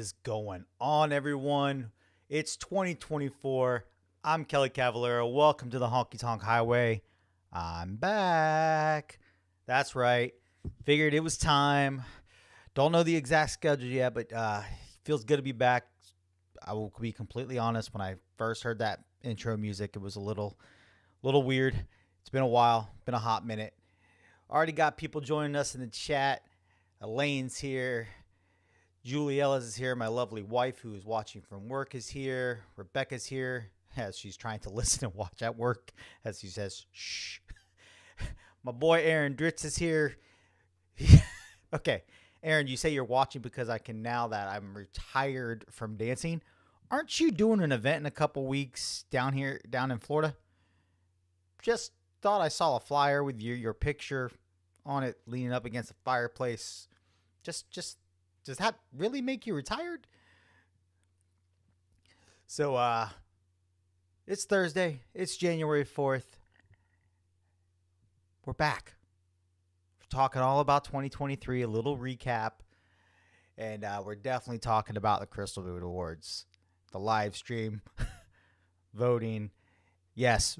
is going on, everyone? It's 2024. I'm Kelly Cavallero. Welcome to the Honky Tonk Highway. I'm back. That's right. Figured it was time. Don't know the exact schedule yet, but feels good to be back. I will be completely honest. When I first heard that intro music, it was a little weird. It's been a while. Been a hot minute. Already got people joining us in the chat. Elaine's here. Juliella's is here. My lovely wife who is watching from work is here. Rebecca's here as she's trying to listen and watch at work as she says, shh. My boy Aaron Dritz is here. Okay, Aaron, you say you're watching because I can now that I'm retired from dancing. Aren't you doing an event in a couple weeks down in Florida? Just thought I saw a flyer with your picture on it leaning up against a fireplace. Just does that really make you retired? So it's Thursday. It's January 4th. We're back. We're talking all about 2023, a little recap. And we're definitely talking about the Crystal Boot Awards, the live stream, voting. Yes,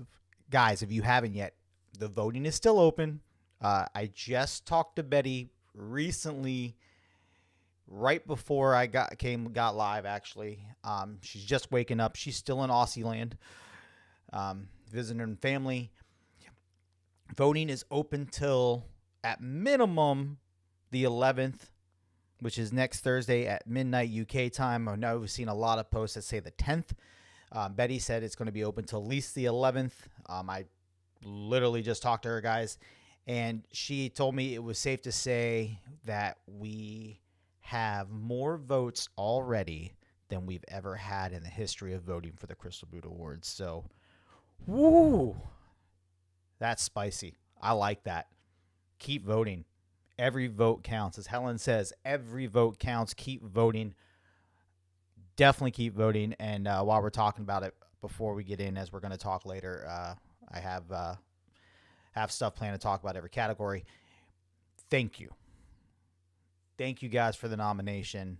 guys, if you haven't yet, the voting is still open. I just talked to Betty recently, right before I got live, actually. She's just waking up. She's still in Aussie land, visiting family. Voting is open till, at minimum, the 11th, which is next Thursday at midnight UK time. I know we've seen a lot of posts that say the 10th. Betty said it's going to be open till at least the 11th. I literally just talked to her, guys, and she told me it was safe to say that we have more votes already than we've ever had in the history of voting for the Crystal Boot Awards. So, woo, that's spicy. I like that. Keep voting. Every vote counts. As Helen says, every vote counts. Keep voting. Definitely keep voting. And while we're talking about it, before we get in, as we're going to talk later, I have stuff planned to talk about every category. Thank you. Thank you guys for the nomination.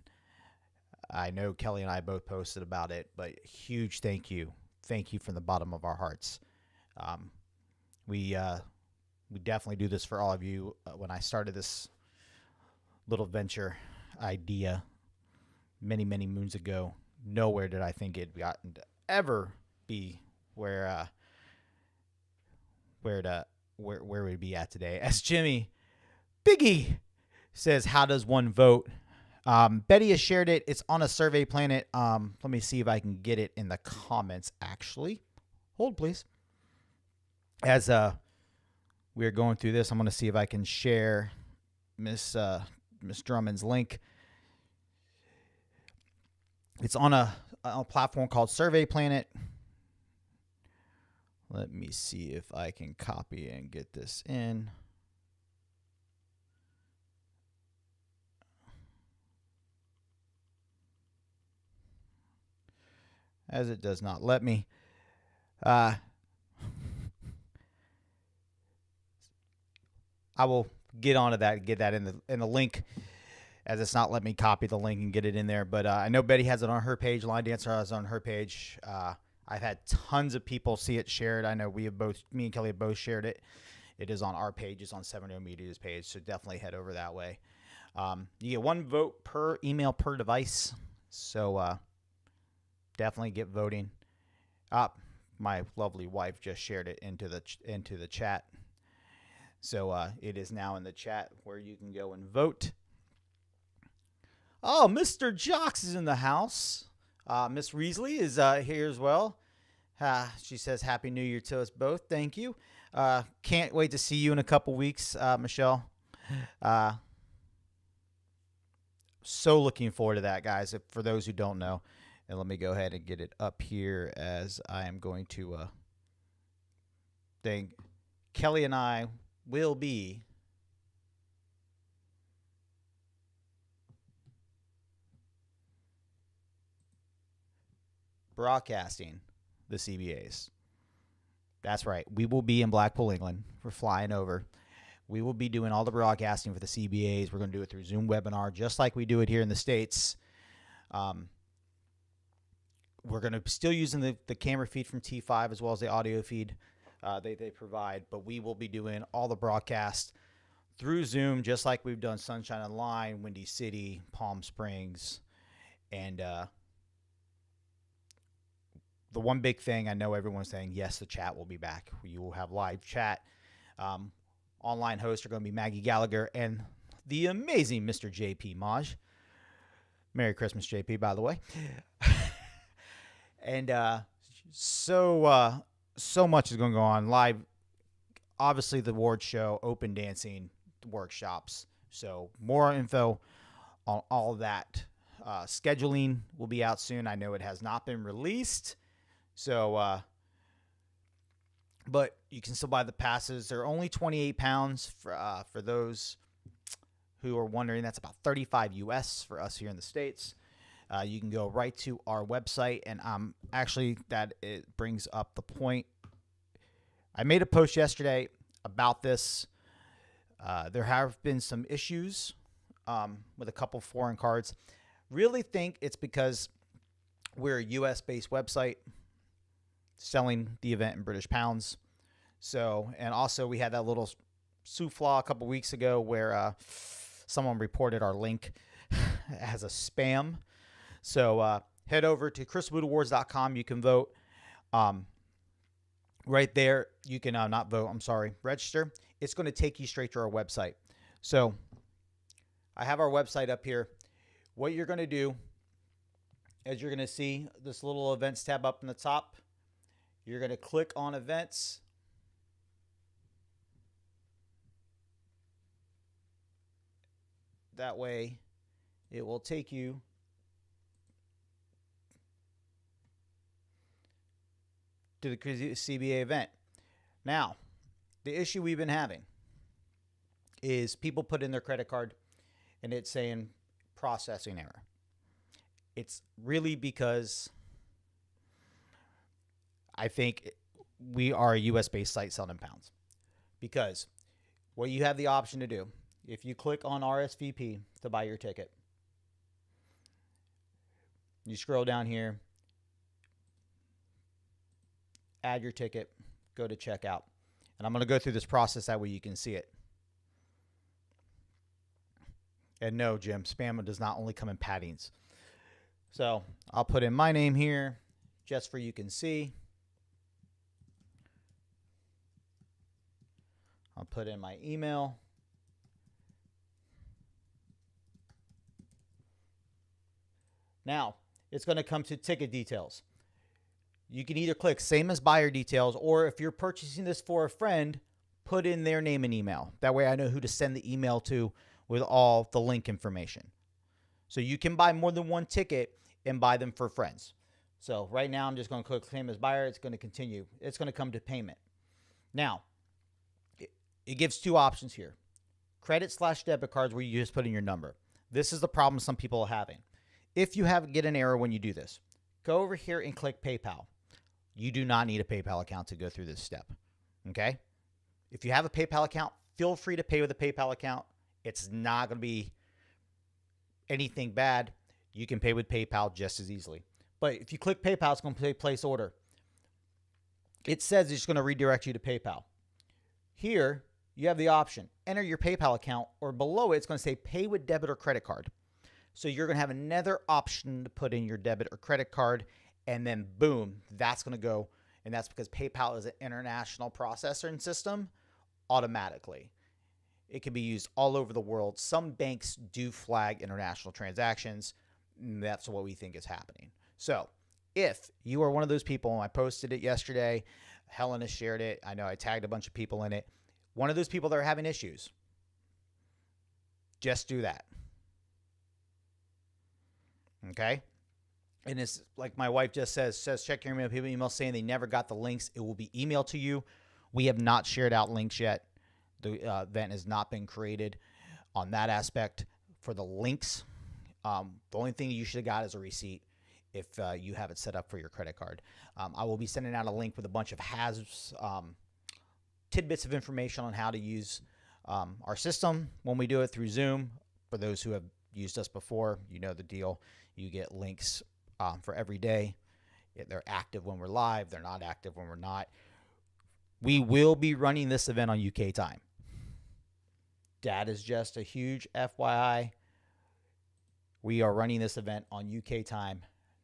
I know Kelly and I both posted about it, but huge thank you. Thank you from the bottom of our hearts. We definitely do this for all of you. When I started this little venture idea many, many moons ago, nowhere did I think it'd gotten to ever be where we'd be at today. As Jimmy Biggie says, how does one vote? Betty has shared it. It's on a Survey Planet. Let me see if I can get it in the comments, actually. Hold, please. As we're going through this, I'm going to see if I can share Miss Drummond's link. It's on a platform called Survey Planet. Let me see if I can copy and get this in. As it does not let me. I will get onto that, get that in the link, as it's not letting me copy the link and get it in there. But I know Betty has it on her page. Line Dancer has it on her page. I've had tons of people see it shared. I know me and Kelly have both shared it. It is on our page. It's on 70 Media's page, so definitely head over that way. You get one vote per email per device, so definitely get voting. My lovely wife just shared it into the chat. So it is now in the chat where you can go and vote. Oh, Mr. Jocks is in the house. Miss Reesley is here as well. She says, Happy New Year to us both. Thank you. Can't wait to see you in a couple weeks, Michelle. So looking forward to that, guys. For those who don't know. And let me go ahead and get it up here as I am going to think Kelly and I will be broadcasting the CBAs. That's right. We will be in Blackpool, England. We're flying over. We will be doing all the broadcasting for the CBAs. We're going to do it through Zoom webinar, just like we do it here in the States. We're going to still using the camera feed from T5 as well as the audio feed they provide, but we will be doing all the broadcasts through Zoom, just like we've done Sunshine Online, Windy City, Palm Springs, and the one big thing I know everyone's saying, yes, the chat will be back. You will have live chat. Online hosts are going to be Maggie Gallagher and the amazing Mr. JP Maj. Merry Christmas, JP, by the way. And so much is going to go on live. Obviously, the award show, open dancing, workshops. So more info on all that. Scheduling will be out soon. I know it has not been released. So, but you can still buy the passes. They're only 28 pounds for those who are wondering. That's about 35 US for us here in the States. You can go right to our website, and actually that it brings up the point. I made a post yesterday about this. There have been some issues with a couple foreign cards. Really think it's because we're a US-based website selling the event in British pounds. So, and also we had that little soufla a couple weeks ago where someone reported our link as a spam. So head over to crystalbootawards.com. You can vote. Right there, you can not vote, I'm sorry, register. It's going to take you straight to our website. So I have our website up here. What you're going to do is you're going to see this little events tab up in the top. You're going to click on events. That way it will take you to the CBA event. Now, the issue we've been having is people put in their credit card and it's saying processing error. It's really because I think we are a US-based site selling in pounds. Because what you have the option to do, if you click on RSVP to buy your ticket, you scroll down here, add your ticket, go to checkout. And I'm going to go through this process that way you can see it. And no, Jim, spam does not only come in paddings. So I'll put in my name here just for you can see. I'll put in my email. Now, it's going to come to ticket details. You can either click same as buyer details, or if you're purchasing this for a friend, put in their name and email. That way I know who to send the email to with all the link information. So you can buy more than one ticket and buy them for friends. So right now I'm just going to click same as buyer. It's going to continue. It's going to come to payment. Now, it gives two options here. Credit/debit cards where you just put in your number. This is the problem some people are having. If you get an error when you do this, go over here and click PayPal. You do not need a PayPal account to go through this step. Okay? If you have a PayPal account, feel free to pay with a PayPal account. It's not going to be anything bad. You can pay with PayPal just as easily. But if you click PayPal, it's going to say place order. It says it's going to redirect you to PayPal. Here, you have the option, enter your PayPal account, or below it, it's going to say pay with debit or credit card. So you're going to have another option to put in your debit or credit card, and then boom, that's going to go. And that's because PayPal is an international processor and system automatically. It can be used all over the world. Some banks do flag international transactions. And that's what we think is happening. So if you are one of those people, and I posted it yesterday, Helen has shared it. I know I tagged a bunch of people in it. One of those people that are having issues, just do that. Okay? And it's like my wife just says check your email. People email saying they never got the links. It will be emailed to you. We have not shared out links yet. The event has not been created on that aspect. For the links, the only thing you should have got is a receipt if you have it set up for your credit card. I will be sending out a link with a bunch of tidbits of information on how to use our system when we do it through Zoom. For those who have used us before, you know the deal. You get links for every day. They're active when we're live. They're not active when we're not. We will be running this event on UK time. That is just a huge FYI. We are running this event on UK time,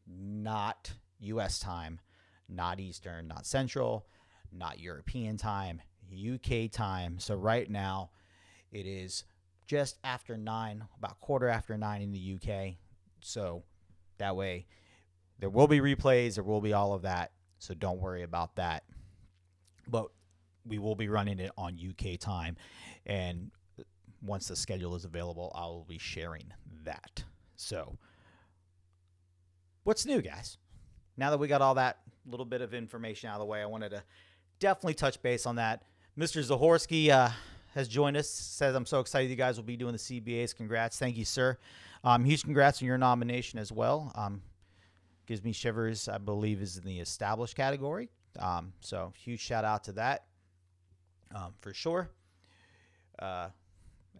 not US time, not Eastern, not Central, not European time, UK time. So right now, it is just after 9, about quarter after 9 in the UK. So that way, there will be replays. There will be all of that. So don't worry about that. But we will be running it on UK time. And once the schedule is available, I will be sharing that. So what's new, guys? Now that we got all that little bit of information out of the way, I wanted to definitely touch base on that. Mr. Zahorsky has joined us, says, I'm so excited you guys will be doing the CBAs. Congrats. Thank you, sir. Huge congrats on your nomination as well. Gives me shivers, I believe, is in the established category. So huge shout out to that for sure.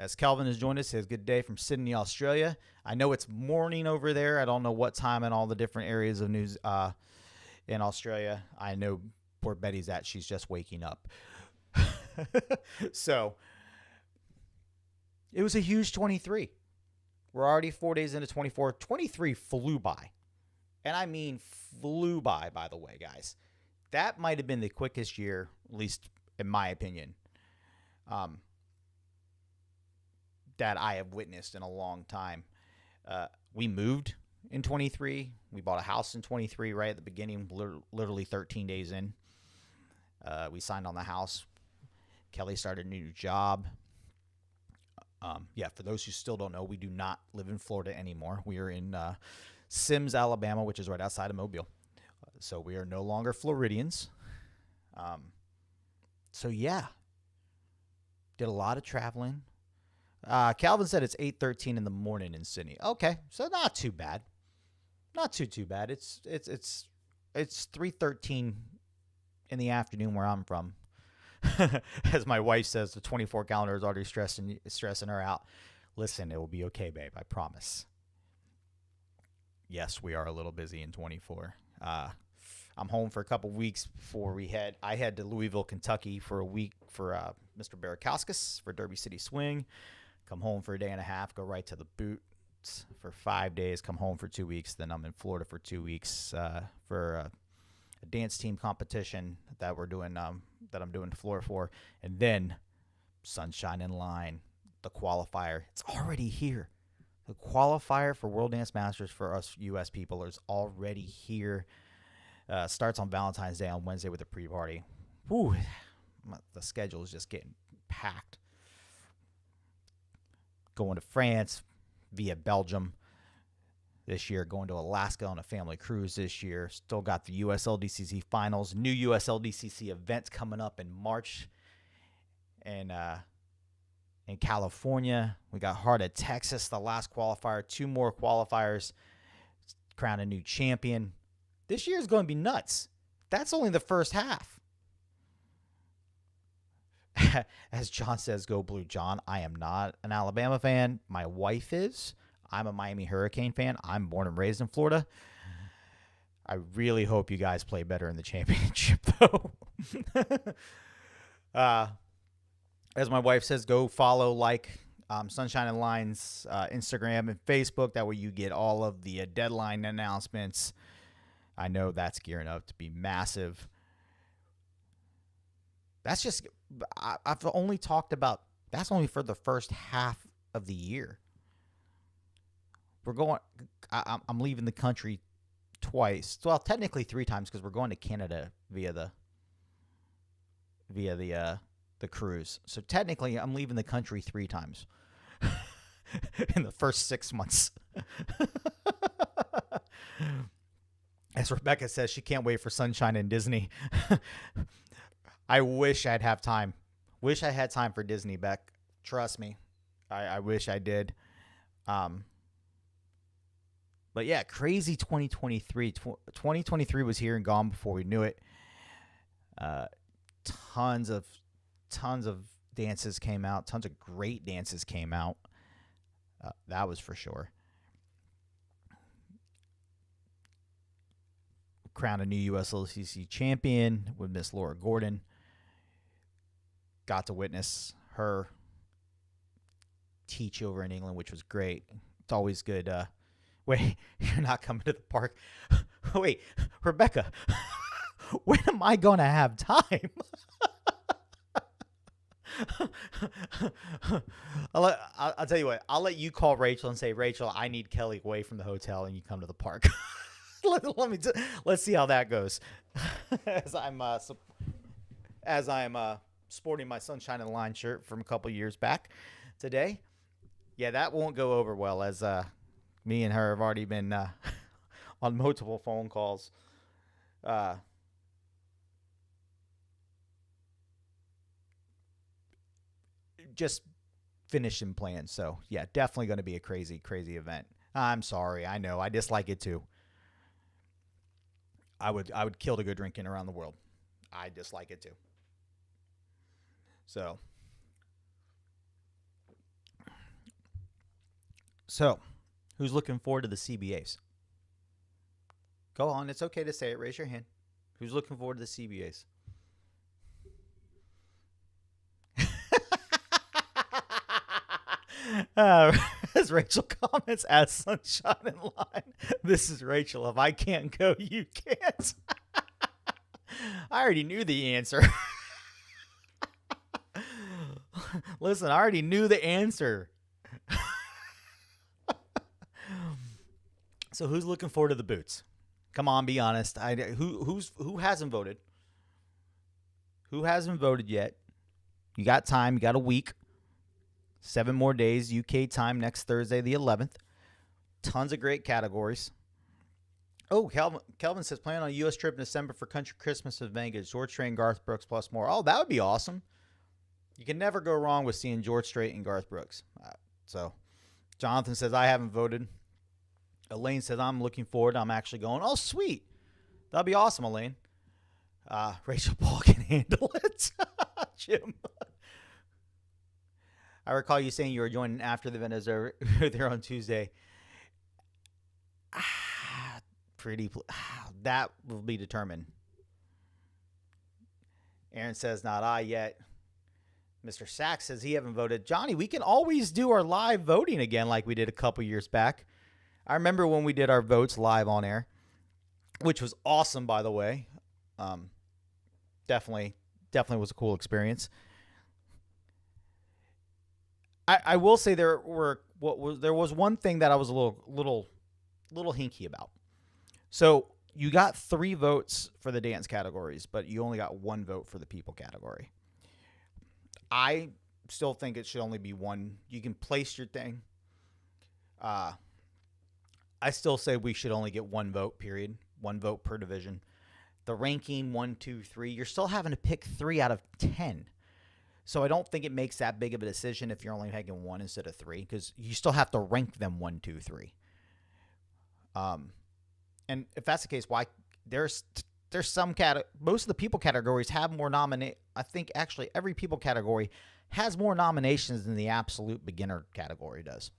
As Calvin has joined us, says good day from Sydney, Australia. I know it's morning over there. I don't know what time in all the different areas of news in Australia. I know poor Betty's at. She's just waking up. So it was a huge 23. We're already 4 days into 24. 23 flew by. And I mean flew by the way, guys. That might have been the quickest year, at least in my opinion, that I have witnessed in a long time. We moved in 23. We bought a house in 23 right at the beginning, literally 13 days in. We signed on the house. Kelly started a new job. For those who still don't know, we do not live in Florida anymore. We are in Sims, Alabama, which is right outside of Mobile. So we are no longer Floridians. Did a lot of traveling. Calvin said it's 8:13 in the morning in Sydney. Okay, so not too bad. Not too bad. It's 3:13 in the afternoon where I'm from. As my wife says, the 24 calendar is already stressing her out. Listen, it will be okay, babe. I promise. Yes, we are a little busy in 24. I'm home for a couple weeks before I head to Louisville, Kentucky for a week for Mr. Barakowskis for Derby City Swing. Come home for a day and a half, go right to the boots for 5 days, come home for 2 weeks. Then I'm in Florida for 2 weeks for a dance team competition that we're doing, that I'm doing Florida for. And then Sunshine in Line, the qualifier. It's already here. The qualifier for World Dance Masters for us U.S. people is already here. Starts on Valentine's Day on Wednesday with a pre-party. Whew, the schedule is just getting packed. Going to France via Belgium this year. Going to Alaska on a family cruise this year. Still got the USLDCC finals. New USLDCC events coming up in March. And in California, we got Heart of Texas, the last qualifier. 2 more qualifiers. Crown a new champion. This year is going to be nuts. That's only the first half. As John says, go Blue. John, I am not an Alabama fan. My wife is. I'm a Miami Hurricane fan. I'm born and raised in Florida. I really hope you guys play better in the championship, though. As my wife says, go follow, Sunshine and Line's Instagram and Facebook. That way you get all of the deadline announcements. I know that's gearing up to be massive. That's just, I've only talked about, that's only for the first half of the year. I'm leaving the country twice. Well, technically 3 times because we're going to Canada via the cruise. So technically I'm leaving the country 3 times in the first 6 months. As Rebecca says, she can't wait for Sunshine and Disney. I wish I'd have time. Wish I had time for Disney, Beck. Trust me. I wish I did. But yeah, crazy 2023. 2023 was here and gone before we knew it. Tons of dances came out. Tons of great dances came out. That was for sure. crowned a new USLCC champion with Miss Laura Gordon. Got to witness her teach over in England, which was great. It's always good. Wait, you're not coming to the park? Wait, Rebecca, when am I going to have time? I'll tell you what. I'll let you call Rachel and say, Rachel, I need Kelly away from the hotel, and you come to the park. Let's see how that goes. As I'm sporting my Sunshine in the Line shirt from a couple years back today. Yeah, that won't go over well, as me and her have already been on multiple phone calls. Just finishing plans. So, yeah, definitely going to be a crazy, crazy event. I'm sorry. I know. I dislike it too. I would kill to go drinking around the world. I dislike it too. So, who's looking forward to the CBAs? Go on. It's okay to say it. Raise your hand. Who's looking forward to the CBAs? As Rachel comments, as Sunshine in Line, this is Rachel. If I can't go, you can't. I already knew the answer. Listen, I already knew the answer. So who's looking forward to the boots? Come on, be honest. Who hasn't voted? Who hasn't voted yet? You got time. You got a week. 7 more days, UK time, next Thursday, the 11th. Tons of great categories. Oh, Kelvin says, plan on a U.S. trip in December for Country Christmas with Vegas. George Strait and Garth Brooks plus more. Oh, that would be awesome. You can never go wrong with seeing George Strait and Garth Brooks. So, Jonathan says, I haven't voted. Elaine says, I'm looking forward. I'm actually going. Oh, sweet. That'd be awesome, Elaine. Rachel Paul can handle it. Jim. I recall you saying you were joining after the event is over there on Tuesday. That will be determined. Aaron says, not I yet. Mr. Sachs says he haven't voted. Johnny, we can always do our live voting again like we did a couple years back. I remember when we did our votes live on air, which was awesome, by the way. Definitely was a cool experience. I will say there was one thing that I was a little hinky about. So you got 3 votes for the dance categories, but you only got 1 vote for the people category. I still think it should only be 1. You can place your thing. I still say we should only get 1 vote, period. 1 vote per division. The ranking 1, 2, 3, you're still having to pick 3 out of 10. So I don't think it makes that big of a decision if you're only taking 1 instead of 3, because you still have to rank them 1, 2, 3. And if that's the case, why there's some most of the people categories have more I think actually every people category has more nominations than the absolute beginner category does.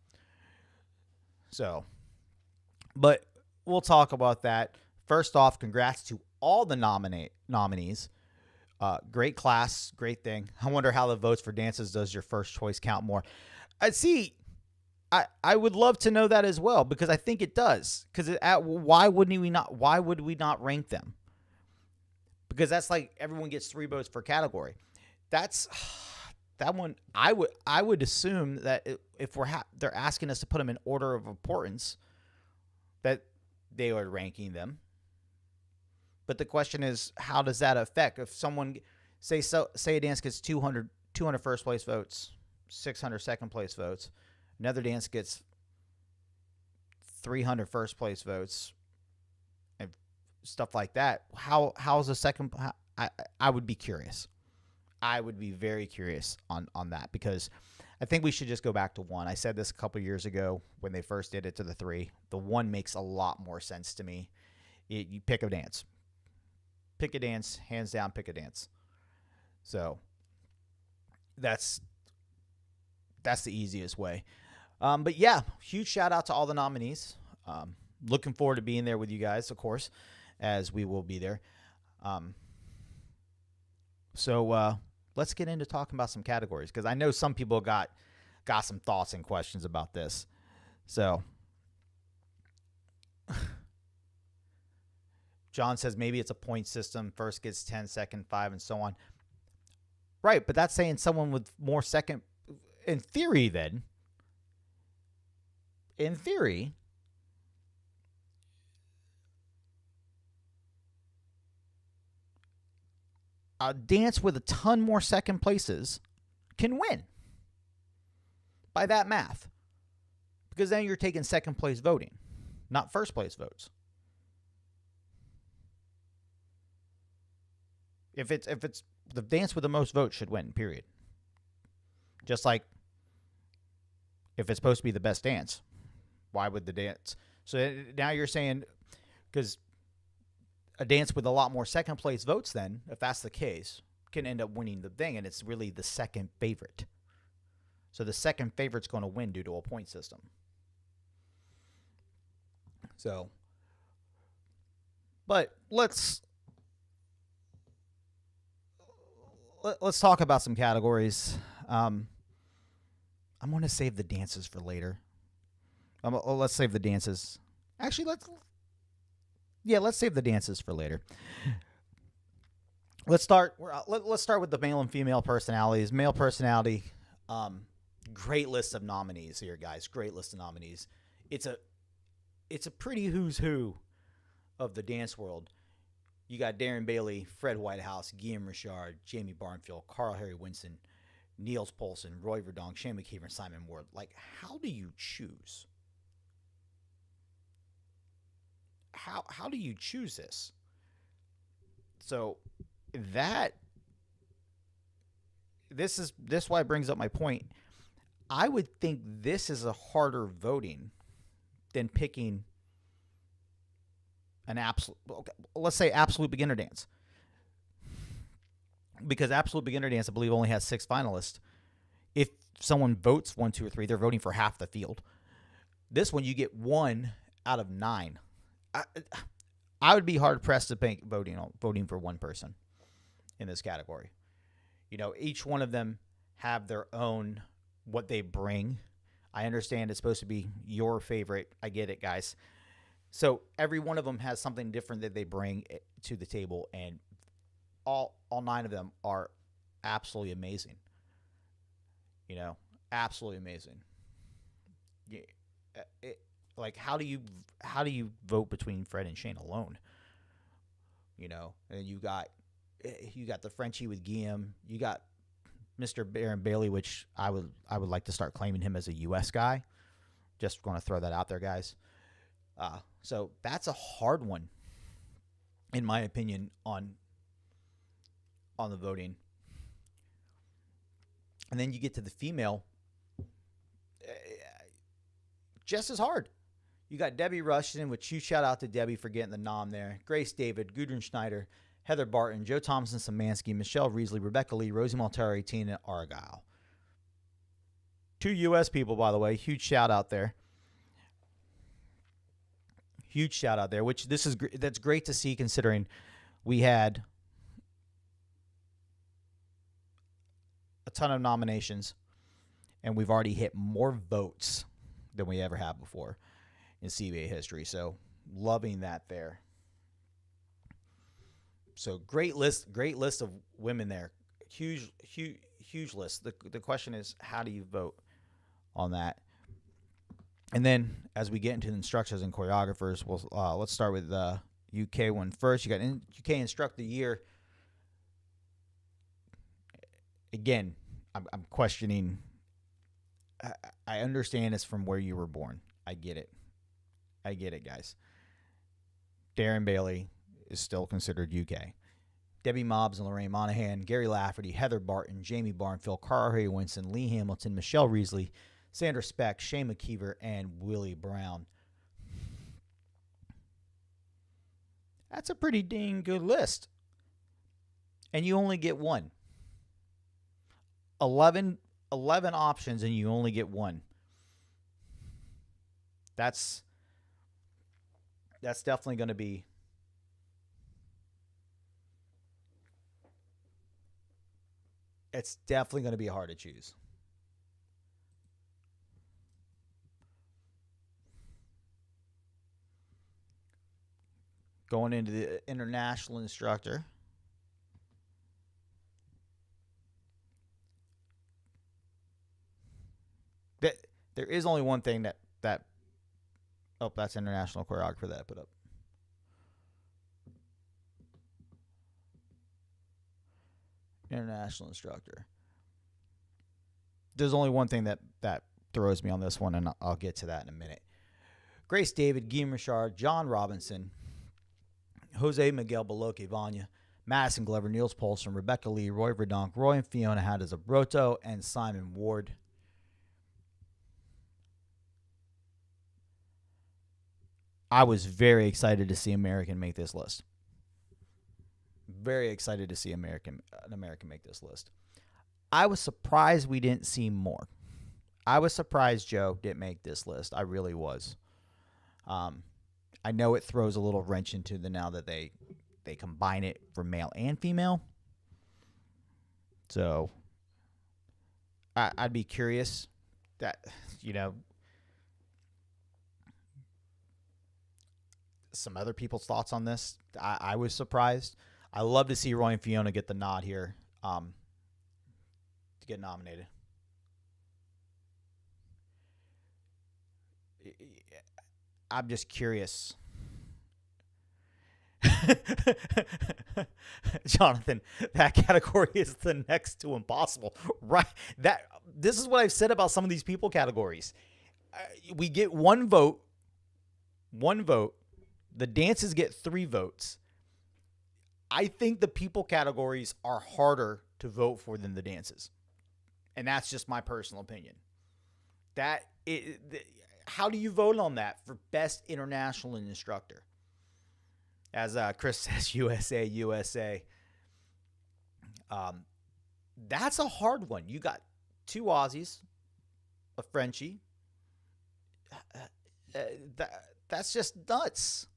So, but we'll talk about that. First off, congrats to all the nominees. Great class, great thing. I wonder how the votes for dances does your first choice count more. I would love to know that as well, because I think it does. Because why would we not rank them? Because that's like everyone gets 3 votes per category. That one. I would assume that if they're asking us to put them in order of importance, that they are ranking them. But the question is, how does that affect if someone say a dance gets 200 first place votes, 600 second place votes, another dance gets 300 first place votes, and stuff like that. How's the second? I would be curious. I would be very curious on that, because I think we should just go back to 1. I said this a couple years ago when they first did it to the 3. The 1 makes a lot more sense to me. You pick a dance. Pick a dance, hands down, pick a dance. So that's the easiest way. But yeah, huge shout out to all the nominees. Looking forward to being there with you guys, of course. as we will be there. So let's get into talking about some categories, because I know some people got some thoughts and questions about this. So John says maybe it's a point system. First gets 10, second 5, and so on. Right, but that's saying someone with more second. In theory, then, a dance with a ton more second places can win by that math, because then you're taking second place voting, not first place votes. If it's the dance with the most votes should win, period. Just like if it's supposed to be the best dance, why would the dance? So now you're saying, because a dance with a lot more second place votes, then, if that's the case, can end up winning the thing, and it's really the second favorite. So the second favorite's going to win due to a point system. So, but let's talk about some categories. I'm going to save the dances for later. Let's save the dances. Actually, let's save the dances for later. Let's start with the male and female personalities. Male personality, great list of nominees here, guys. Great list of nominees. It's a pretty who's who of the dance world. You got Darren Bailey, Fred Whitehouse, Guillaume Richard, Jamie Barnfield, Carl Harry Winston, Niels Poulsen, Roy Verdonk, Shane McKeever, and Simon Ward. Like, how do you choose? How do you choose this? So this why it brings up my point. I would think this is a harder voting than picking an let's say absolute beginner dance. Because absolute beginner dance, I believe, only has 6 finalists. If someone votes 1, 2, or 3, they're voting for half the field. This one, you get 1 out of 9. I would be hard pressed to think voting for one person in this category. You know, each one of them have their own what they bring. I understand it's supposed to be your favorite. I get it, guys. So every one of them has something different that they bring to the table, and all 9 of them are absolutely amazing. You know, absolutely amazing. Yeah, like, how do you vote between Fred and Shane alone? You know, and you got the Frenchie with Guillaume. You got Mr. Darren Bailey, which I would like to start claiming him as a U.S. guy. Just going to throw that out there, guys. So that's a hard one, in my opinion, on the voting. And then you get to the female, just as hard. You got Debbie Rushton, which huge shout out to Debbie for getting the nom there. Grace David, Gudrun Schneider, Heather Barton, Joe Thompson Samansky, Michelle Reesley, Rebecca Lee, Rosie Maltari, Tina Argyle. 2 U.S. people, by the way. Huge shout out there. Huge shout out there, which that's great to see, considering we had a ton of nominations and we've already hit more votes than we ever have before in CBA history. So loving that there. So great list of women there. Huge list. The question is, how do you vote on that? And then as we get into the instructors and choreographers, let's start with the UK one first. You got UK Instructor of the Year. Again, I'm questioning. I understand it's from where you were born. I get it, guys. Darren Bailey is still considered UK. Debbie Mobbs and Lorraine Monahan, Gary Lafferty, Heather Barton, Jamie Barnfield, Carl Harry Winston, Lee Hamilton, Michelle Reesley, Sandra Speck, Shane McKeever, and Willie Brown. That's a pretty dang good list. And you only get one. 11 options and you only get one. That's definitely going to be it's definitely going to be hard to choose. Going into the international instructor. There is only one thing that oh, that's international choreographer that I put up. International instructor. There's only one thing that throws me on this one, and I'll get to that in a minute. Grace David, Guillaume Richard, John Robinson, Jose Miguel Baloque Vanya, Madison Glover, Niels Poulsen, Rebecca Lee, Roy Verdonk, Roy and Fiona Hadazabroto, and Simon Ward. I was very excited to see American make this list. Very excited to see an American make this list. I was surprised we didn't see more. I was surprised Joe didn't make this list. I really was. I know it throws a little wrench into the now that they combine it for male and female. So I'd be curious that, some other people's thoughts on this. I was surprised. I love to see Roy and Fiona get the nod here to get nominated. I'm just curious. Jonathan, that category is the next to impossible. Right? This is what I've said about some of these people categories. We get one vote. The dances get 3 votes. I think the people categories are harder to vote for than the dances. And that's just my personal opinion. How do you vote on that for best international instructor? As Chris says, USA. That's a hard one. You got 2 Aussies, a Frenchie. That's just nuts.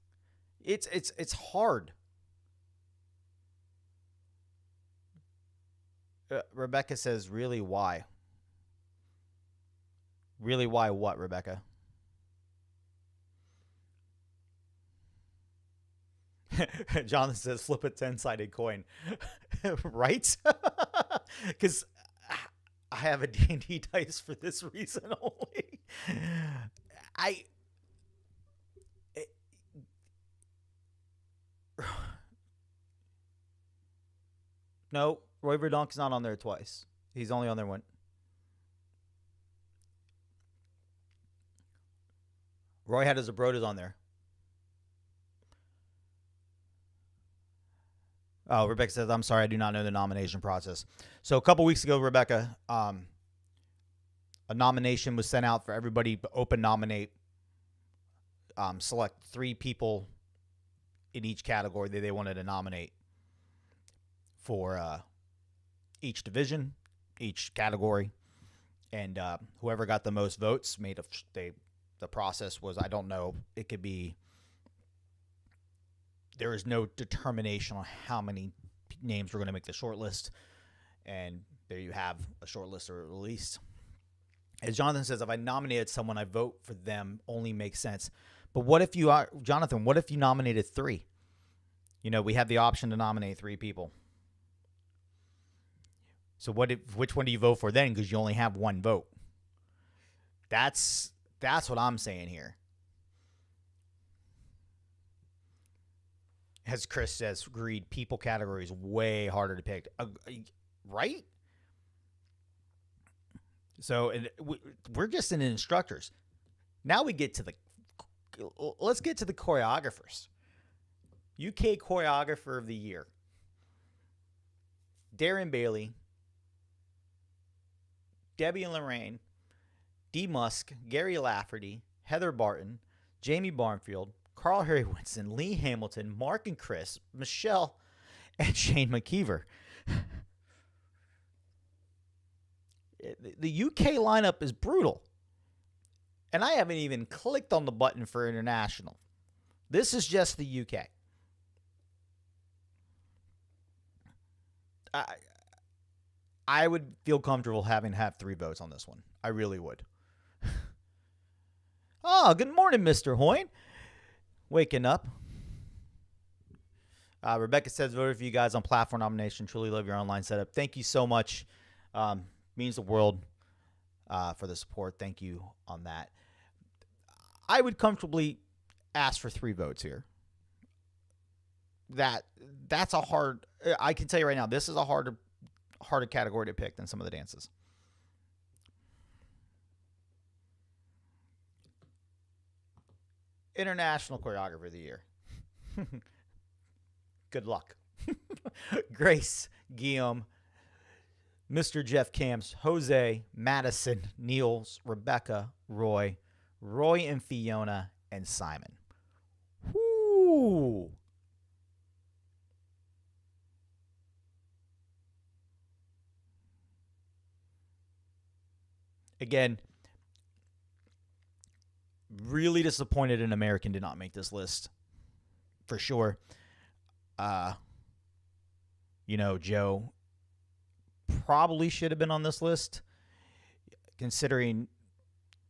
It's hard. Rebecca says, really, why? Really, why what, Rebecca? Jonathan says, flip a 10-sided coin. Right? Because I have a D&D dice for this reason only. No, Roy Verdonk's not on there twice. He's only on there one. Roy Hadazabrota's on there. Oh, Rebecca says, I'm sorry, I do not know the nomination process. So a couple weeks ago, Rebecca, a nomination was sent out for everybody to open nominate, select 3 people in each category that they wanted to nominate for each division, each category. And whoever got the most votes the process was, I don't know, it could be, there is no determination on how many names were going to make the short list. And there you have a short list or released. As Jonathan says, if I nominated someone, I vote for them only makes sense. But what if you nominated 3? We have the option to nominate 3 people. So which one do you vote for then? Because you only have 1 vote. That's what I'm saying here. As Chris says, agreed, people category is way harder to pick. Right? So we're just in instructors. Now let's get to the choreographers. UK Choreographer of the Year. Darren Bailey, Debbie and Lorraine, Dee Musk, Gary Lafferty, Heather Barton, Jamie Barnfield, Carl Harry Winston, Lee Hamilton, Mark and Chris, Michelle, and Shane McKeever. The UK lineup is brutal. And I haven't even clicked on the button for international. This is just the UK. I would feel comfortable having to have 3 votes on this one. I really would. Oh, good morning, Mr. Hoyne. Waking up. Rebecca says, voted for you guys on platform nomination. Truly love your online setup. Thank you so much. Means the world for the support. Thank you on that. I would comfortably ask for 3 votes here. That's a hard. I can tell you right now, this is a harder category to pick than some of the dances. International Choreographer of the Year. Good luck. Grace, Guillaume, Mr. Jeff Camps, Jose, Madison, Niels, Rebecca, Roy and Fiona, and Simon. Whoo! Again, really disappointed an American did not make this list. For sure. Joe probably should have been on this list, considering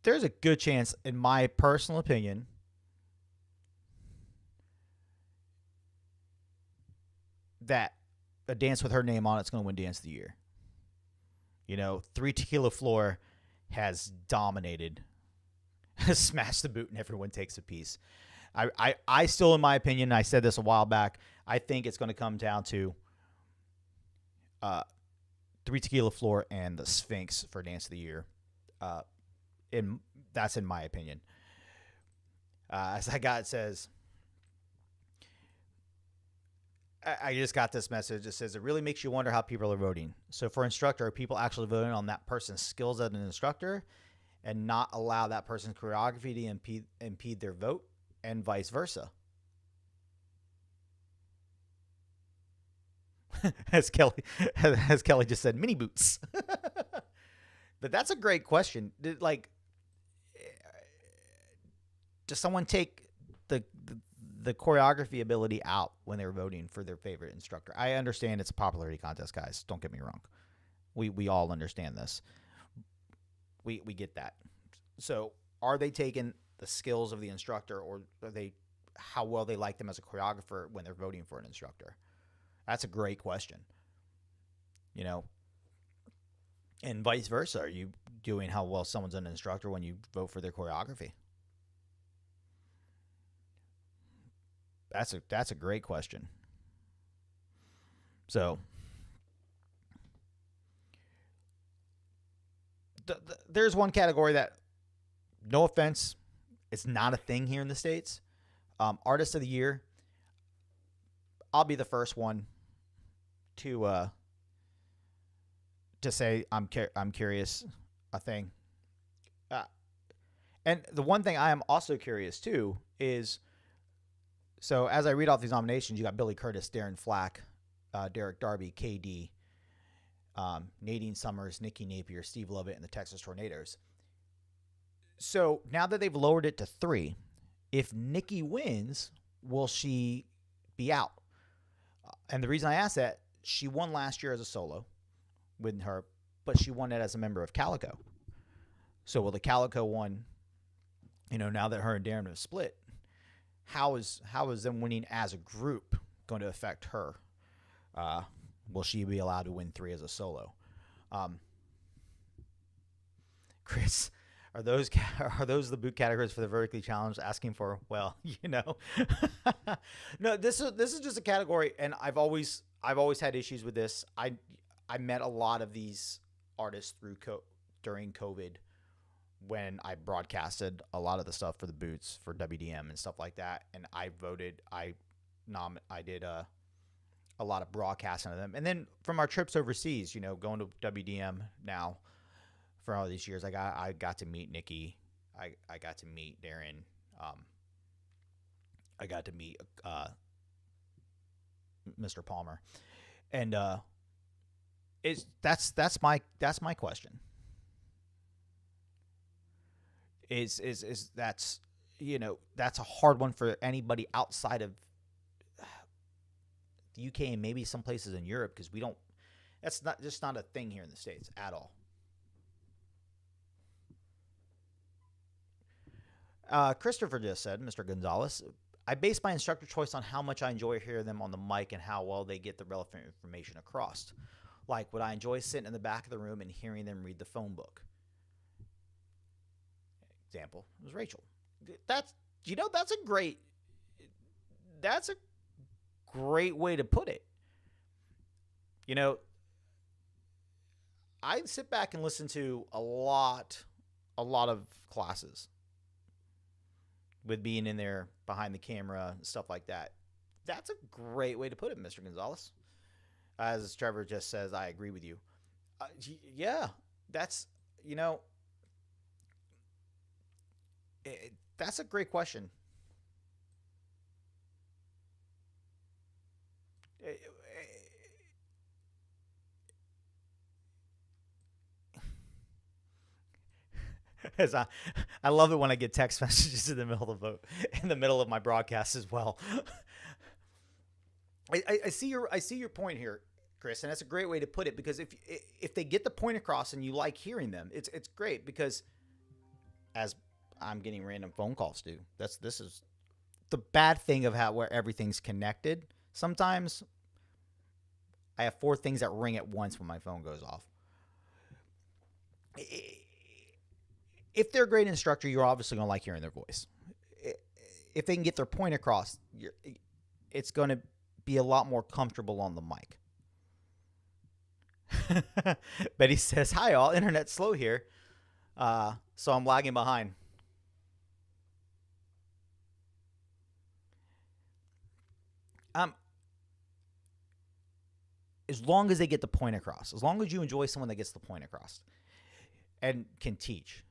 there's a good chance, in my personal opinion, that a dance with her name on it's going to win Dance of the Year. 3 Tequila Floor has dominated, has smashed the boot, and everyone takes a piece. I still, in my opinion, I said this a while back, I think it's going to come down to 3 Tequila Floor and the Sphinx for Dance of the Year. That's in my opinion. As I got, it says, I just got this message. It says, it really makes you wonder how people are voting. So for instructor, are people actually voting on that person's skills as an instructor and not allow that person's choreography to impede their vote, and vice versa? As Kelly just said, mini boots. But that's a great question. Does someone take the choreography ability out when they're voting for their favorite instructor? I understand it's a popularity contest, guys. Don't get me wrong. We all understand this. We get that. So are they taking the skills of the instructor, or are they how well they like them as a choreographer when they're voting for an instructor? That's a great question. And vice versa. Are you doing how well someone's an instructor when you vote for their choreography? That's a great question. So there's one category that, no offense, it's not a thing here in the States. Artist of the Year. I'll be the first one to say I'm curious a thing. And the one thing I am also curious too is, so as I read off these nominations, you got Billy Curtis, Darren Flack, Derek Darby, KD, Nadine Summers, Nikki Napier, Steve Lovett, and the Texas Tornadoes. So now that they've lowered it to 3, if Nikki wins, will she be out? And the reason I ask that, she won last year as a solo with her, but she won it as a member of Calico. So will the Calico one, now that her and Darren have split, how is them winning as a group going to affect her? Will she be allowed to win 3 as a solo? Chris, are those the boot categories for the vertically challenged? Asking for, well, no. This is just a category, and I've always had issues with this. I met a lot of these artists during COVID, when I broadcasted a lot of the stuff for the boots for WDM and stuff like that, and I voted. I did a lot of broadcasting of them, and then from our trips overseas, going to WDM now for all these years, I got to meet Nikki, I got to meet Darren, I got to meet Mr. Palmer, and that's my question. Is that's that's a hard one for anybody outside of the UK and maybe some places in Europe, because we don't That's not just not a thing here in the States at all. Christopher just said, Mr. Gonzalez, I base my instructor choice on how much I enjoy hearing them on the mic and how well they get the relevant information across. Like, would I enjoy sitting in the back of the room and hearing them read the phone book? Example was Rachel. That's that's a great way to put it. You know, I sit back and listen to a lot of classes with being in there behind the camera and stuff like that. That's a great way to put it, Mr. Gonzalez. As Trevor just says, I agree with you. Yeah, that's, that's a great question. As I love it when I get text messages in the middle of the vote, in the middle of my broadcast as well. I see your point here, Chris, and that's a great way to put it, because if they get the point across and you like hearing them, it's great, because as I'm getting random phone calls too. This is the bad thing of where everything's connected. Sometimes I have 4 things that ring at once when my phone goes off. If they're a great instructor, you're obviously going to like hearing their voice. If they can get their point across, it's going to be a lot more comfortable on the mic. Betty says, hi all, internet's slow here, so I'm lagging behind. As long as they get the point across, as long as you enjoy someone that gets the point across and can teach,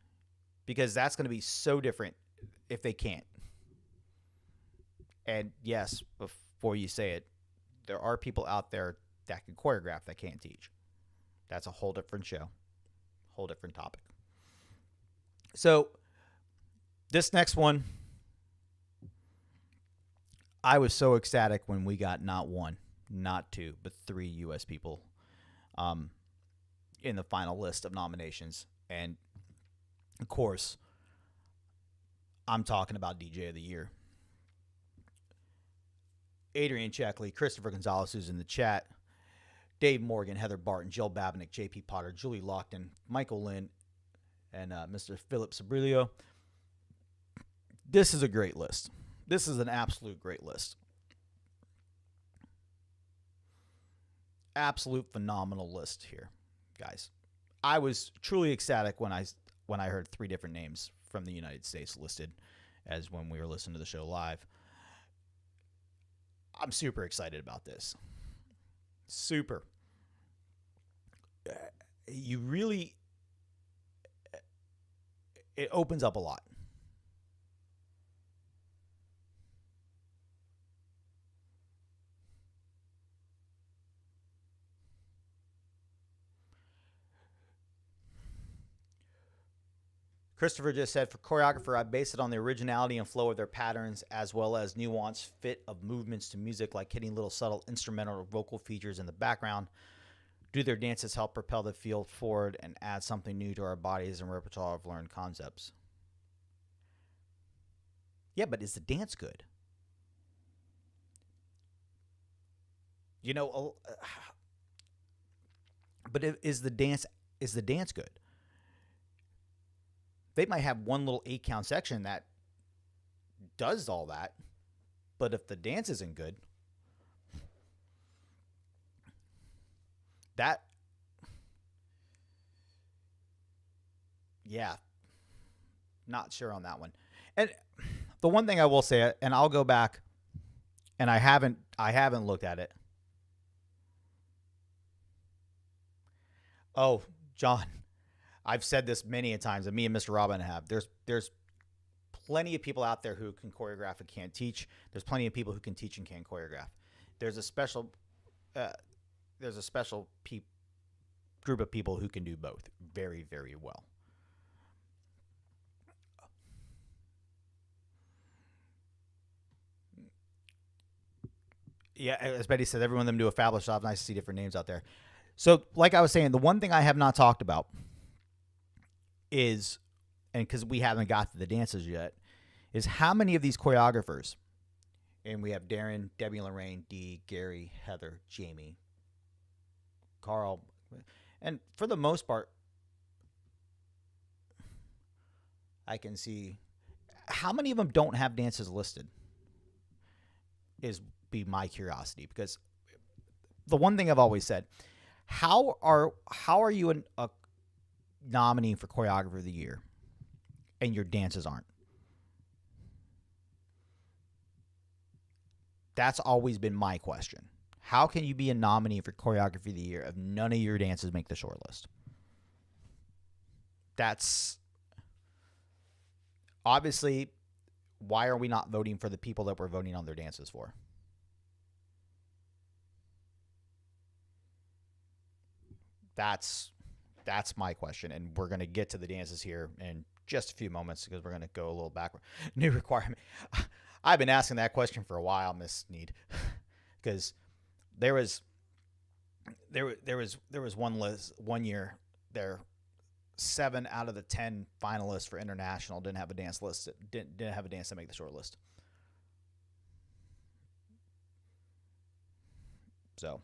because that's going to be so different if they can't. And yes, before you say it, there are people out there that can choreograph that can't teach. That's a whole different show, whole different topic. So this next one, I was so ecstatic when we got not 1, not 2, but 3 U.S. people in the final list of nominations. And, of course, I'm talking about DJ of the Year. Adrian Checkley, Christopher Gonzalez, who's in the chat, Dave Morgan, Heather Barton, Jill Babinick, J.P. Potter, Julie Lockton, Michael Lynn, and Mr. Philip Sabrilio. This is a great list. This is an absolute great list. Absolute phenomenal list here, guys. I was truly ecstatic when I heard 3 different names from the United States listed as when we were listening to the show live. I'm super excited about this. Super. You really, it opens up a lot. Christopher just said, for choreographer, I base it on the originality and flow of their patterns, as well as nuanced fit of movements to music, like hitting little subtle instrumental or vocal features in the background. Do their dances help propel the field forward and add something new to our bodies and repertoire of learned concepts? Yeah, but is the dance good? But is the dance good? They might have one little 8-count section that does all that, but if the dance isn't good, not sure on that one. And the one thing I will say, and I'll go back, and I haven't looked at it. Oh, John, I've said this many a times, and me and Mr. Robin have. There's plenty of people out there who can choreograph and can't teach. There's plenty of people who can teach and can't choreograph. There's a special group of people who can do both very, very well. Yeah, as Betty said, everyone of them do a fabulous job. Nice to see different names out there. So, like I was saying, the one thing I have not talked about is, and because we haven't got to the dances yet, is how many of these choreographers, and we have Darren, Debbie Lorraine, Dee, Gary, Heather, Jamie, Carl, and for the most part, I can see how many of them don't have dances listed is be my curiosity, because the one thing I've always said, how are you a nominee for choreographer of the year and your dances aren't? That's always been my question. How can you be a nominee for choreography of the year if none of your dances make the short list? That's obviously, why are we not voting for the people that we're voting on their dances for? That's my question, and we're going to get to the dances here in just a few moments because we're going to go a little backward. New requirement. I've been asking that question for a while, Miss Need, because there was one year there, 7 out of the 10 finalists for international didn't have a dance list. Didn't have a dance to make the short list. So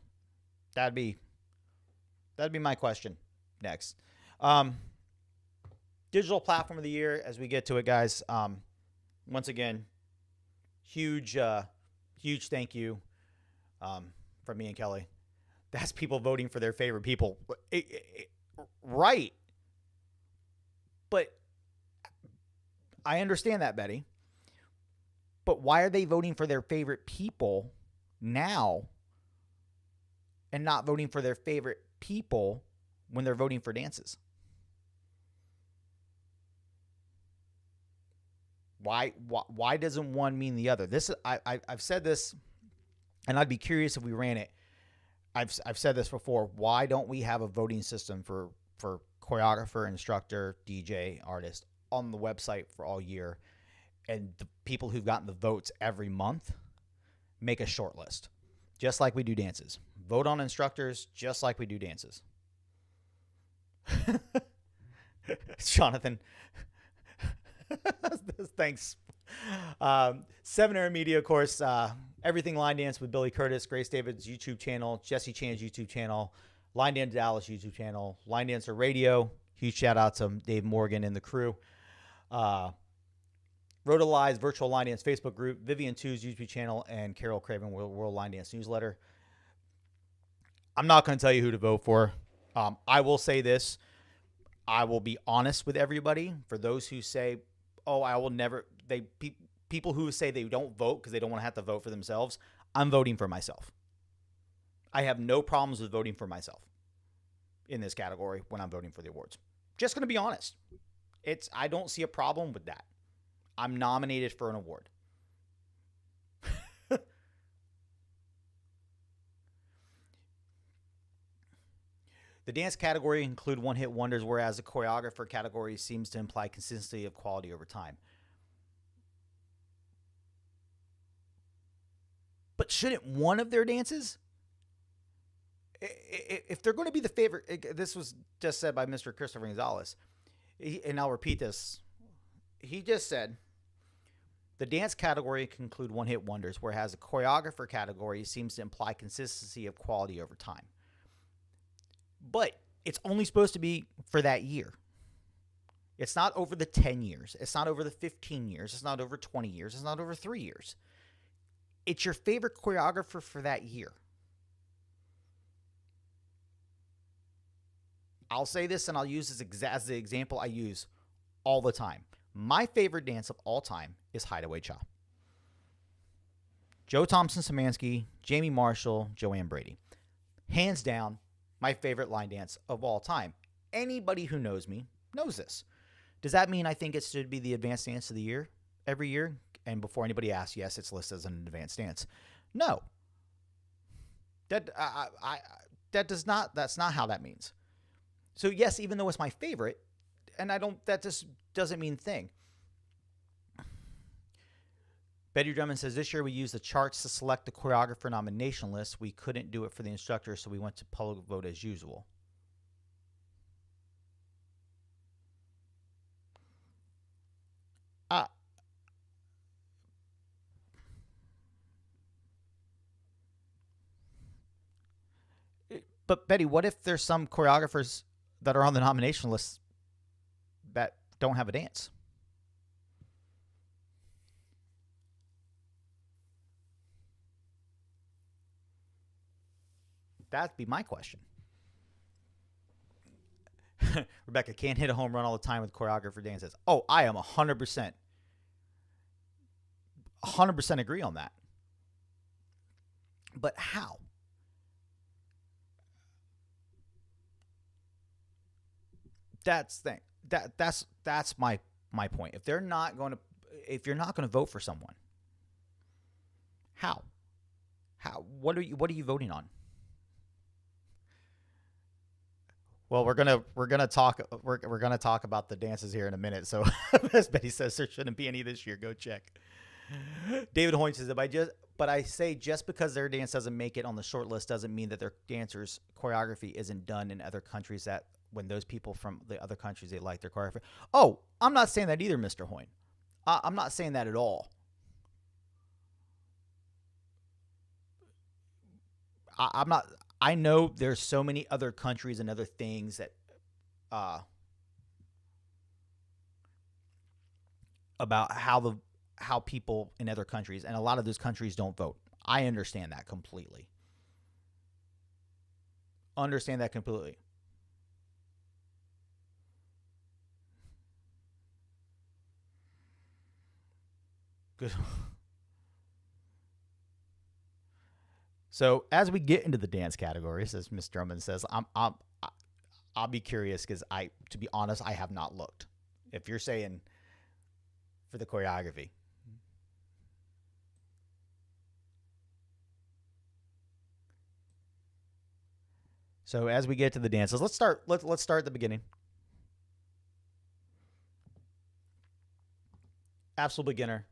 that'd be my question next. Digital platform of the year, as we get to it, guys. Once again, huge thank you from me and Kelly. That's people voting for their favorite people. Right. But I understand that, Betty. But why are they voting for their favorite people now and not voting for their favorite people when they're voting for dances? Why doesn't one mean the other? I've said this, and I'd be curious if we ran it. I've said this before. Why don't we have a voting system for choreographer, instructor, DJ, artist on the website for all year, and the people who've gotten the votes every month make a short list, just like we do dances. Vote on instructors just like we do dances. Jonathan. Thanks. 7 Media, of course. Everything Line Dance with Billy Curtis, Grace David's YouTube channel, Jesse Chan's YouTube channel, Line Dance Dallas YouTube channel, Line Dancer Radio. Huge shout out to Dave Morgan and the crew. Road to Lies Virtual Line Dance Facebook group, Vivian 2's YouTube channel, and Carol Craven World Line Dance newsletter. I'm not going to tell you who to vote for. I will say this. I will be honest with everybody. For those who say, oh, I will never, people who say they don't vote because they don't want to have to vote for themselves, I'm voting for myself. I have no problems with voting for myself in this category when I'm voting for the awards. Just going to be honest. I don't see a problem with that. I'm nominated for an award. The dance category include one-hit wonders, whereas the choreographer category seems to imply consistency of quality over time. But shouldn't one of their dances, if they're going to be the favorite, this was just said by Mr. Christopher Gonzalez, and I'll repeat this. He just said, the dance category can include one-hit wonders, whereas the choreographer category seems to imply consistency of quality over time. But it's only supposed to be for that year. It's not over the 10 years. It's not over the 15 years. It's not over 20 years. It's not over 3 years. It's your favorite choreographer for that year. I'll say this, and I'll use this as the example I use all the time. My favorite dance of all time is Hideaway Cha. Joe Thompson-Szymanski, Jamie Marshall, Joanne Brady. Hands down, my favorite line dance of all time. Anybody who knows me knows this. Does that mean I think it should be the advanced dance of the year every year? And before anybody asks, yes, it's listed as an advanced dance. No. That's not how that means. So yes, even though it's my favorite, and that just doesn't mean thing. Betty Drummond says, this year we used the charts to select the choreographer nomination list. We couldn't do it for the instructor, so we went to public vote as usual. But Betty, what if there's some choreographers that are on the nomination list that don't have a dance? That'd be my question. Rebecca can't hit a home run all the time with choreographer dances. Oh, I am 100% agree on that. But how? That's the thing. That's my point. If you're not going to vote for someone, how? What are you voting on? Well, we're gonna talk about the dances here in a minute. So, as Betty says, there shouldn't be any this year. Go check. David Hoyne says, but I say just because their dance doesn't make it on the short list doesn't mean that their dancers' choreography isn't done in other countries. That when those people from the other countries, they like their choreography. Oh, I'm not saying that either, Mr. Hoyne. I'm not saying that at all. I'm not. I know there's so many other countries and other things that about how people in other countries, and a lot of those countries don't vote. I understand that completely. Understand that completely. Good. So as we get into the dance categories, as Miss Drummond says, I'll be curious because to be honest, I have not looked. If you're saying for the choreography, so as we get to the dances, let's start at the beginning. Absolute beginner.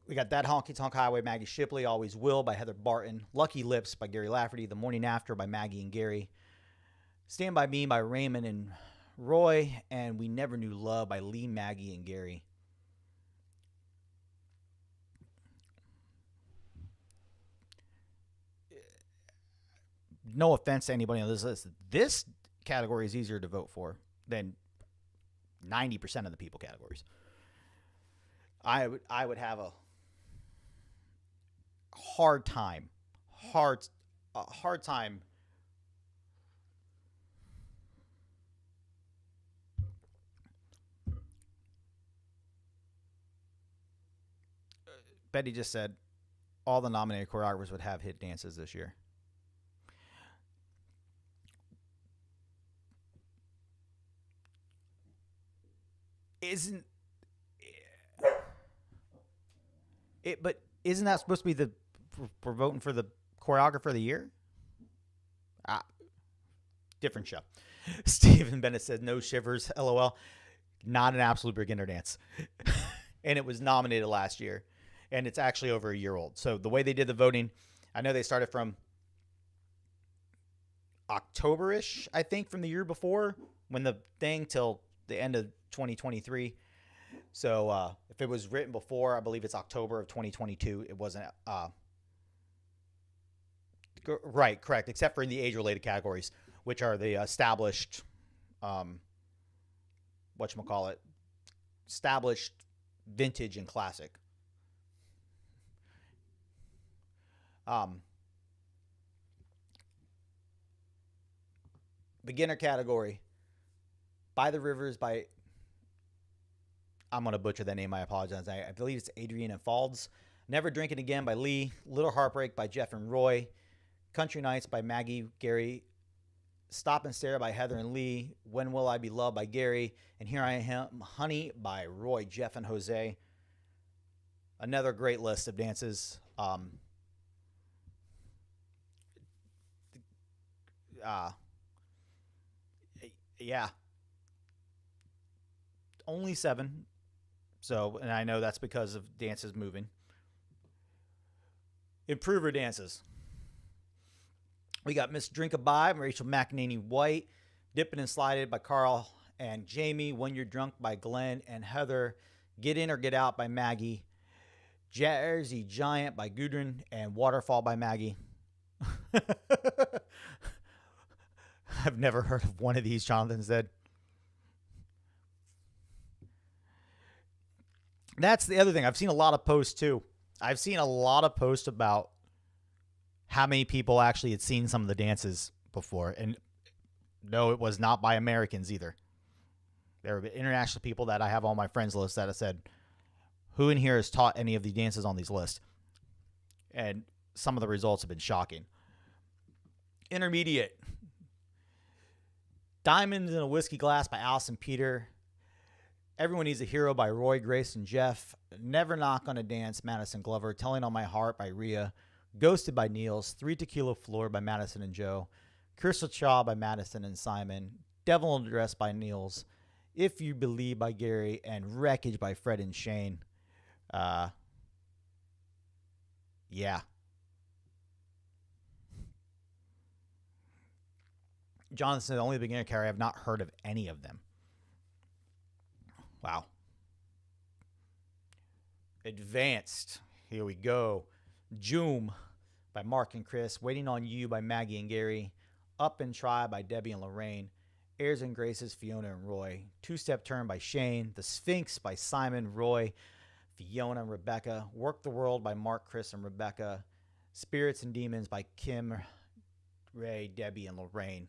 We got That Honky Tonk Highway, Maggie Shipley, Always Will by Heather Barton, Lucky Lips by Gary Lafferty, The Morning After by Maggie and Gary, Stand By Me by Raymond and Roy, and We Never Knew Love by Lee, Maggie, and Gary. No offense to anybody on this list. This category is easier to vote for than 90% of the people categories. I would have a hard time. Betty just said all the nominated choreographers would have hit dances this year. Isn't it? But isn't that supposed to be we're voting for the choreographer of the year? Different show. Stephen Bennett said no shivers. LOL. Not an absolute beginner dance, and it was nominated last year, and it's actually over a year old. So the way they did the voting, I know they started from October-ish, I think, from the year before when the thing till the end of 2023. So if it was written before, I believe it's October of 2022. It wasn't right, correct, except for in the age-related categories, which are the established, whatchamacallit, established, vintage, and classic. Beginner category, By the Rivers by, I'm going to butcher that name, I apologize. I believe it's Adrian and Falds. Never Drinking Again by Lee. Little Heartbreak by Jeff and Roy. Country Nights by Maggie, Gary. Stop and Stare by Heather and Lee. When Will I Be Loved by Gary. And Here I Am, Honey by Roy, Jeff, and Jose. Another great list of dances. Yeah. Only 7. So, and I know that's because of dances moving. Improver dances. We got Miss Drink a Bye, Rachel McEnany White. Dipping and Slided by Carl and Jamie. When You're Drunk by Glenn and Heather. Get In or Get Out by Maggie. Jersey Giant by Gudrun and Waterfall by Maggie. I've never heard of one of these, Jonathan said. That's the other thing. I've seen a lot of posts too. I've seen a lot of posts about how many people actually had seen some of the dances before. And no, it was not by Americans either. There were international people that I have on my friends list that have said, who in here has taught any of the dances on these lists? And some of the results have been shocking. Intermediate. Diamonds in a Whiskey Glass by Allison Peter. Everyone Needs a Hero by Roy, Grace, and Jeff. Never Not Gonna Dance, Madison Glover. Telling on My Heart by Rhea. Ghosted by Niels. 3 Tequila Floor by Madison and Joe. Crystal Chaw by Madison and Simon. Devil in a Dress by Niels. If You Believe by Gary. And Wreckage by Fred and Shane. Yeah. Jonathan said, only the beginner category. I have not heard of any of them. Wow. Advanced. Here we go. Joom by Mark and Chris. Waiting on You by Maggie and Gary. Up and Try by Debbie and Lorraine. Airs and Graces, Fiona and Roy. Two-Step Turn by Shane. The Sphinx by Simon, Roy, Fiona, and Rebecca. Work the World by Mark, Chris, and Rebecca. Spirits and Demons by Kim, Ray, Debbie, and Lorraine.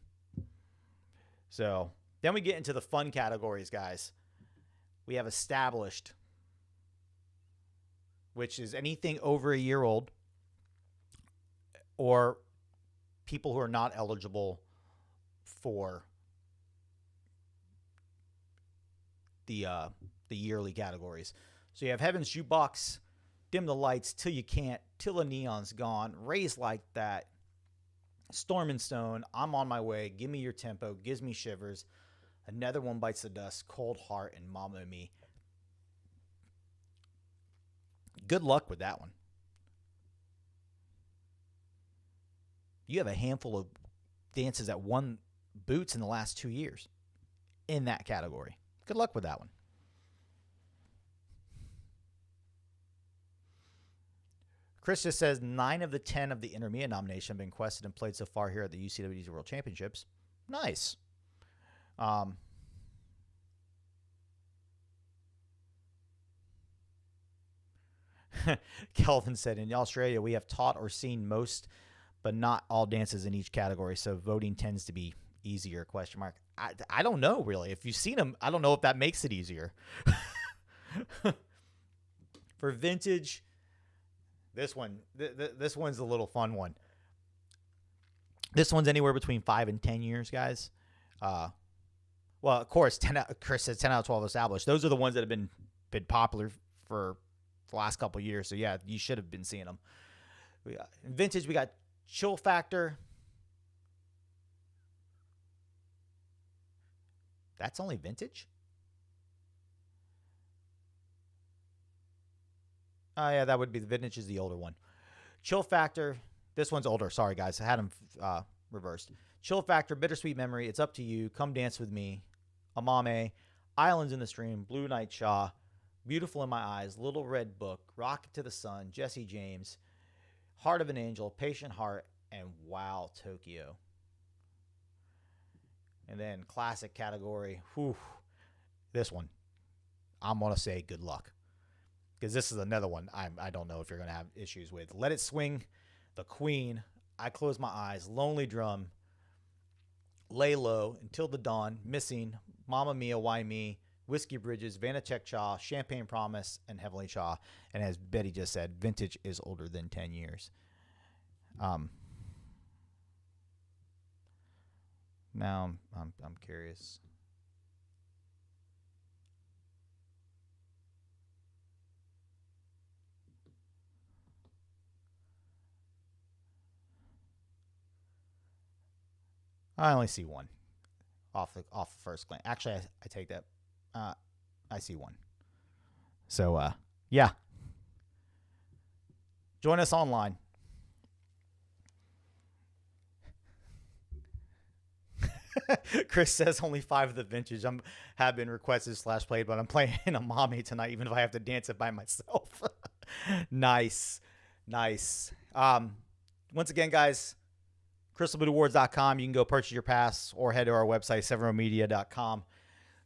So then we get into the fun categories, guys. We have Established, which is anything over a year old or people who are not eligible for the yearly categories. So you have Heaven's Jukebox, Dim the Lights, Till You Can't, Till the Neon's Gone, Raised Like That, Storm and Stone, I'm On My Way, Give Me Your Tempo, Gives Me Shivers, Another One Bites the Dust, Cold Heart, and Mama and Me. Good luck with that one. You have a handful of dances that won boots in the last 2 years in that category. Good luck with that one. Chris just says 9 of the 10 of the intermediate nomination have been quested and played so far here at the UCW's World Championships. Nice. Kelvin said, in Australia, we have taught or seen most, but not all dances in each category, so voting tends to be easier, question mark. I don't know, really. If you've seen them, I don't know if that makes it easier. For vintage, this one's a little fun one. This one's anywhere between 5 and 10 years, guys. Well, of course, Chris says 10 out of 12 established. Those are the ones that have been popular for the last couple of years. So, yeah, you should have been seeing them. In vintage, we got Chill Factor. That's only vintage? Oh, yeah, that would be the vintage is the older one. Chill Factor. This one's older. Sorry, guys. I had them reversed. Chill Factor, Bittersweet Memory, It's Up to You, Come Dance With Me, Amame, Islands in the Stream, Blue Night Shaw, Beautiful in My Eyes, Little Red Book, Rocket to the Sun, Jesse James, Heart of an Angel, Patient Heart, and Wow Tokyo. And then classic category, this one, I'm going to say good luck. Because this is another one I don't know if you're going to have issues with. Let It Swing, The Queen, I Close My Eyes, Lonely Drum, Lay Low, Until the Dawn, Missing, Mamma Mia, Why Me, Whiskey Bridges, Vanacek Chaw, Champagne Promise, and Heavenly Chaw. And as Betty just said, vintage is older than 10 years. Now I'm curious. I only see one off the first glance. Actually, I take that. I see one. So, yeah. Join us online. Chris says only 5 of the vintage have been requested / played, but I'm playing a mommy tonight, even if I have to dance it by myself. Nice. Once again, guys, crystalbootawards.com. You can go purchase your pass or head to our website, sevenromedia.com.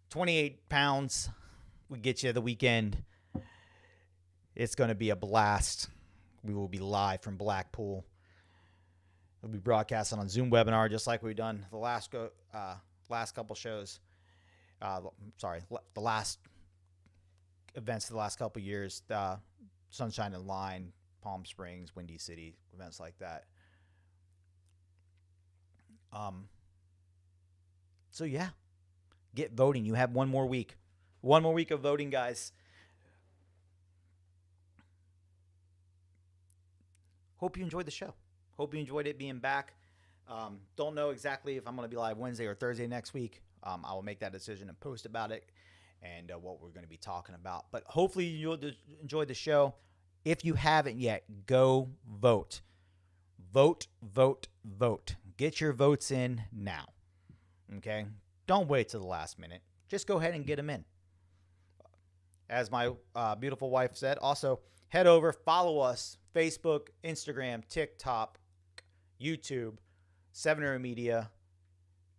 28 pounds. We get you the weekend. It's going to be a blast. We will be live from Blackpool. We'll be broadcasting on Zoom webinar, just like we've done the last couple shows. The last events of the last couple years. Sunshine and Line, Palm Springs, Windy City, events like that. So yeah, get voting. You have one more week. One more week of voting, guys. Hope you enjoyed the show. Hope you enjoyed it being back. Don't know exactly if I'm going to be live Wednesday or Thursday next week. I will make that decision and post about it and what we're going to be talking about. But hopefully you enjoyed the show. If you haven't yet, go vote. Vote. Get your votes in now. Okay? Don't wait till the last minute. Just go ahead and get them in. As my beautiful wife said, also head over, follow us, Facebook, Instagram, TikTok, YouTube, 7 Media.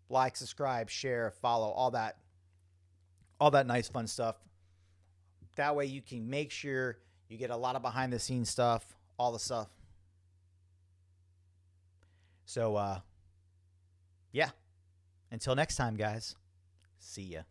Like, subscribe, share, follow, all that nice fun stuff. That way you can make sure you get a lot of behind the scenes stuff, all the stuff. So, yeah. Until next time, guys. See ya.